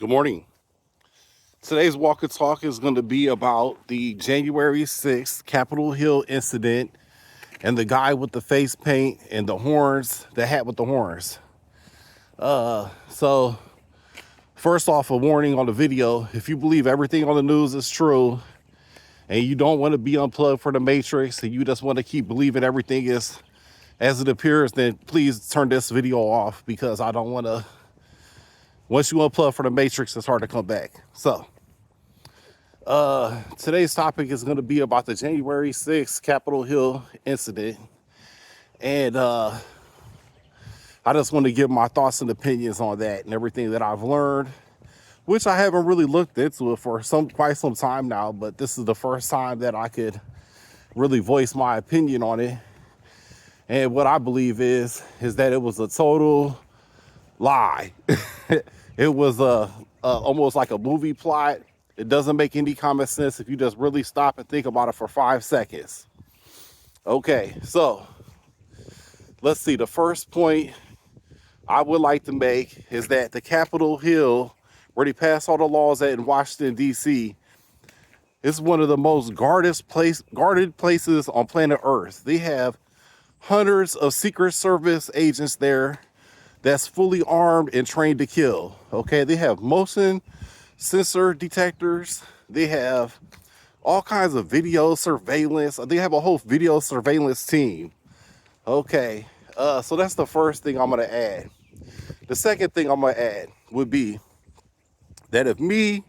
Good morning. Today's walk and talk is going to be about the January 6th Capitol Hill incident and the guy with the face paint and the horns, the hat with the horns. So, first off, a warning on the video. If you believe everything on the news is true and you don't want to be unplugged for the Matrix and you just want to keep believing everything is as it appears, then please turn this video off because I don't want to. Once you unplug for the Matrix, it's hard to come back. So, today's topic is going to be about the January 6th Capitol Hill incident. And I just want to give my thoughts and opinions on that and everything that I've learned, which I haven't really looked into it for quite some time now, but this is the first time that I could really voice my opinion on it. And what I believe is that it was a total lie. It was almost like a movie plot. It doesn't make any common sense if you just really stop and think about it for 5 seconds. Okay, so let's see. The first point I would like to make is that the Capitol Hill, where they passed all the laws at in Washington, D.C., is one of the most guarded places on planet Earth. They have hundreds of Secret Service agents there that's fully armed and trained to kill. Okay, they have motion sensor detectors. They have all kinds of video surveillance. They have a whole video surveillance team. Okay, so that's the first thing I'm gonna add. The second thing I'm gonna add would be that if me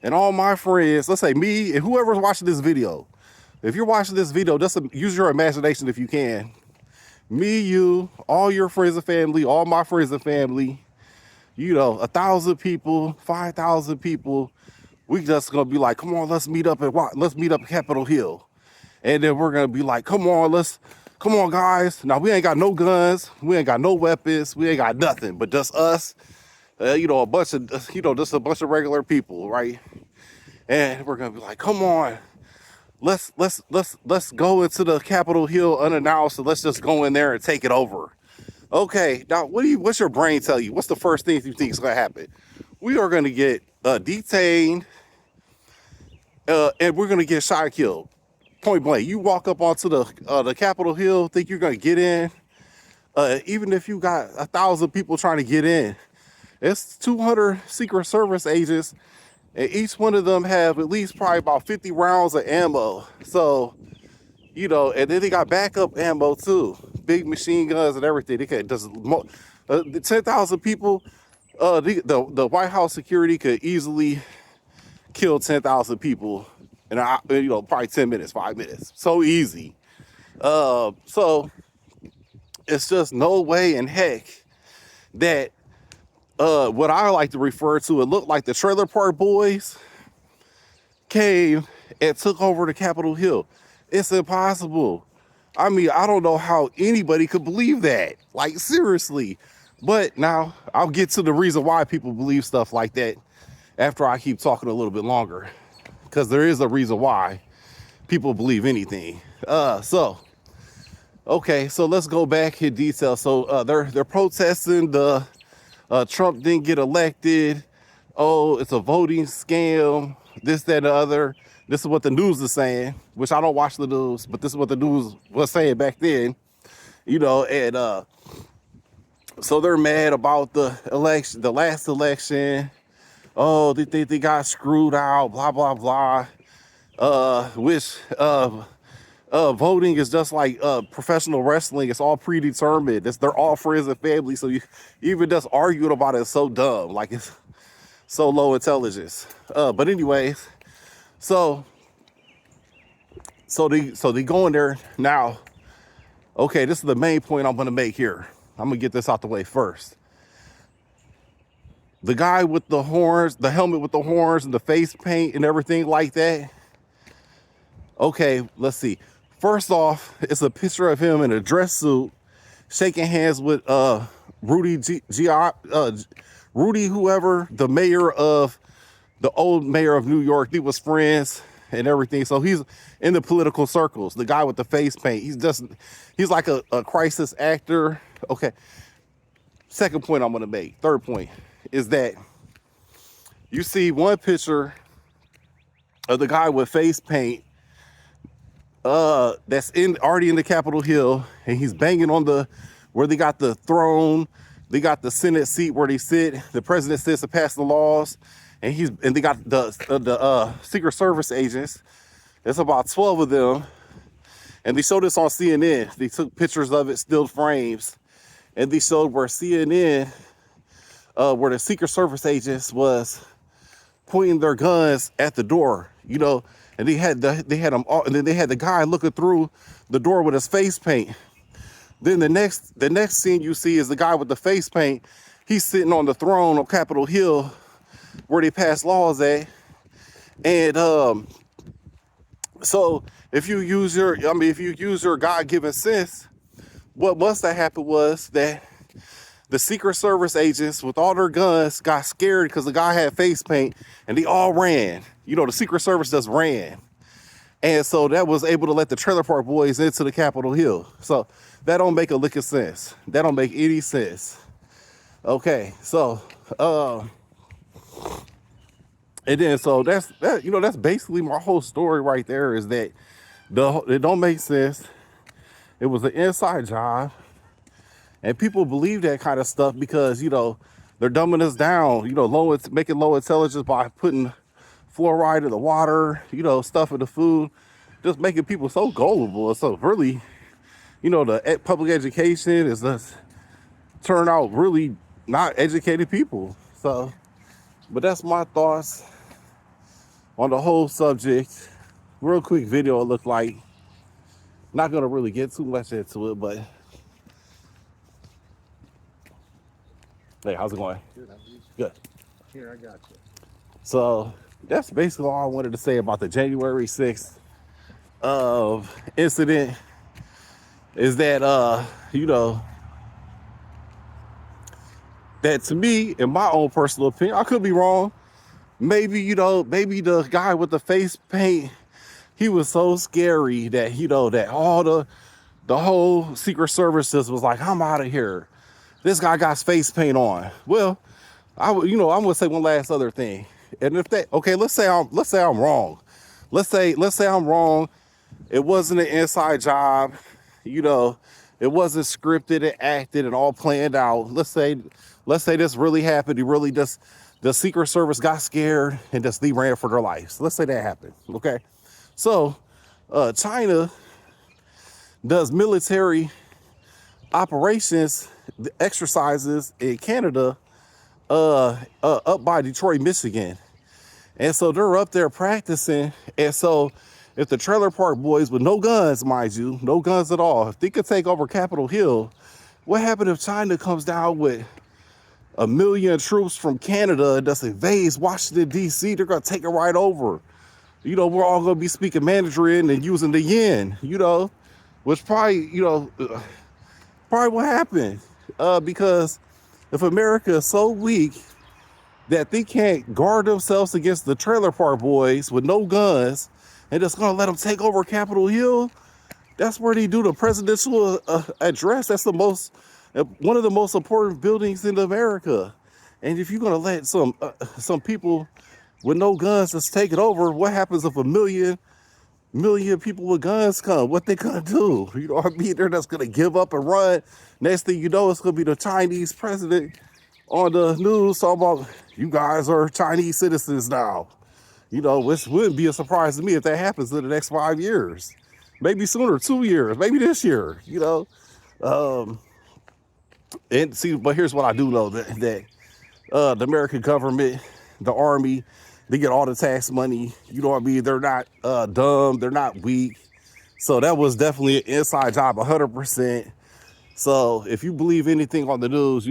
and all my friends, let's say me and whoever's watching this video, if you're watching this video, just use your imagination if you can. Me, you, all your friends and family, all my friends and family, 1,000 people, 5,000 people, we just gonna be like, come on, let's meet up at Capitol Hill. And then we're gonna be like, come on guys. Now we ain't got no guns, we ain't got no weapons, we ain't got nothing, but just us, a bunch of, just a bunch of regular people, right? And we're gonna be like, come on, let's go into the Capitol Hill unannounced and let's just go in there and take it over. Okay, now what's your brain tell you? What's the first thing you think is gonna happen? We are gonna get detained, and we're gonna get shot and killed. Point blank. You walk up onto the Capitol Hill, think you're gonna get in. Even if you got 1,000 people trying to get in, it's 200 Secret Service agents, and each one of them have at least probably about 50 rounds of ammo. So, and then they got backup ammo too, big machine guns and everything. They could just the 10,000 people. The White House security could easily kill 10,000 people in probably 10 minutes, 5 minutes. So easy. So it's just no way in heck that what I like to refer to, it looked like the Trailer Park Boys came and took over the Capitol Hill. It's impossible. I mean, I don't know how anybody could believe that. Like, seriously. But now I'll get to the reason why people believe stuff like that after I keep talking a little bit longer. Because there is a reason why people believe anything. Okay, so let's go back in detail. So they're protesting the Trump didn't get elected. Oh, it's a voting scam. This, that, and the other. This is what the news is saying, which I don't watch the news, but this is what the news was saying back then. And so they're mad about the election, the last election. Oh, they got screwed out, blah, blah, blah. Voting is just like professional wrestling. It's all predetermined. They're all friends and family. So you even just arguing about it is so dumb. Like, it's so low intelligence. But anyways, so they go in there now. Okay, this is the main point I'm gonna make here. I'm gonna get this out the way first. The guy with the horns, the helmet with the horns and the face paint and everything like that. Okay, let's see. First off, it's a picture of him in a dress suit, shaking hands with Rudy whoever, the old mayor of New York. He was friends and everything. So he's in the political circles. The guy with the face paint. He's like a crisis actor. Okay. Second point I'm gonna make. Third point is that You see one picture of the guy with face paint that's already in the Capitol Hill, and he's banging on the where they got the throne, they got the Senate seat where they sit. The president sits to pass the laws, and they got the Secret Service agents. There's about 12 of them, and they showed this on CNN. They took pictures of it, still frames, and they showed where CNN, where the Secret Service agents was pointing their guns at the door, you know, and they had them all, and then they had the guy looking through the door with his face paint. Then the next scene you see is the guy with the face paint. He's sitting on the throne on Capitol Hill where they pass laws at. And so if you use your God-given sense, what must have happened was that the Secret Service agents with all their guns got scared because the guy had face paint, and they all ran. You know, the Secret Service just ran. And so that was able to let the Trailer Park Boys into the Capitol Hill. So that don't make a lick of sense. That don't make any sense. Okay, so and then so that's basically my whole story right there, is that it don't make sense. It was an inside job. And people believe that kind of stuff because, you know, they're dumbing us down, you know, making low intelligence by putting fluoride in the water, you know, stuff in the food, just making people so gullible. So really, you know, the public education is just turn out really not educated people. So, but that's my thoughts on the whole subject. Real quick video, it looked like. Not gonna really get too much into it, but hey, how's it going? Good. Good. Here, I got you. So that's basically all I wanted to say about the January 6th incident. Is that you know, that to me, in my own personal opinion, I could be wrong. Maybe, you know, maybe the guy with the face paint, he was so scary that, you know, that all the whole Secret Service just was like, I'm out of here. This guy got face paint on. Well, I'm gonna say one last other thing. And if that, okay, let's say I'm wrong. Let's say I'm wrong. It wasn't an inside job. You know, it wasn't scripted and acted and all planned out. Let's say this really happened. The Secret Service got scared and just they ran for their lives. Let's say that happened. Okay, so China does military operations, exercises in Canada, up by Detroit, Michigan. And so they're up there practicing. And so if the Trailer Park Boys, with no guns, mind you, no guns at all, if they could take over Capitol Hill, what happened if China comes down with 1 million troops from Canada and just invades Washington, D.C.? They're going to take it right over. You know, we're all going to be speaking Mandarin and using the yen, you know, which probably, you know, probably what happened. Because if America is so weak that they can't guard themselves against the Trailer Park Boys with no guns and just gonna let them take over Capitol Hill, that's where they do the presidential address. That's one of the most important buildings in America. And if you're gonna let some people with no guns just take it over, what happens if 1 million people with guns come? What they gonna do? You know what I mean? They're just gonna give up and run. Next thing you know, it's gonna be the Chinese president on the news talking about, you guys are Chinese citizens now. You know, which wouldn't be a surprise to me if that happens in the next 5 years. Maybe sooner, 2 years, maybe this year, you know. And see, but here's what I do know, that the American government, the army, they get all the tax money. You know what I mean? They're not dumb. They're not weak. So that was definitely an inside job, 100%. So if you believe anything on the news,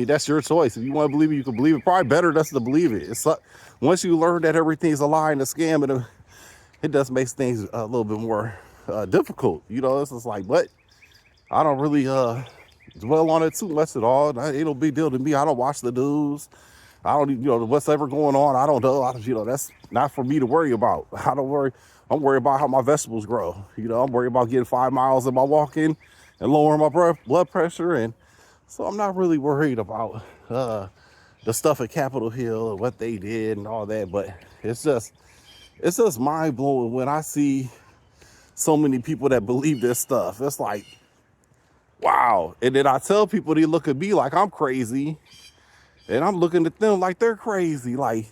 that's your choice. If you want to believe it, you can believe it. Probably better just to believe it. It's once you learn that everything's a lie and a scam, and it does make things a little bit more difficult. You know, it's just like, but I don't really dwell on it too much at all. It ain't no big deal to me. I don't watch the news. I don't, you know, what's ever going on, I don't know. You know, that's not for me to worry about. I don't worry. I'm worried about how my vegetables grow. You know, I'm worried about getting 5 miles in my walking and lowering my blood pressure. And so I'm not really worried about the stuff at Capitol Hill and what they did and all that. But it's just mind blowing when I see so many people that believe this stuff. It's like, wow. And then I tell people, they look at me like I'm crazy, and I'm looking at them like they're crazy. Like,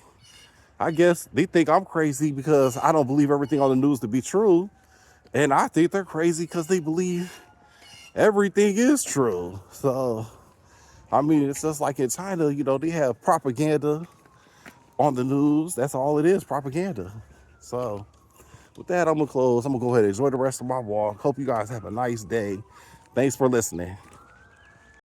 I guess they think I'm crazy because I don't believe everything on the news to be true. And I think they're crazy because they believe everything is true. So, I mean, it's just like in China, they have propaganda on the news. That's all it is, propaganda. So, with that, I'm going to close. I'm going to go ahead and enjoy the rest of my walk. Hope you guys have a nice day. Thanks for listening.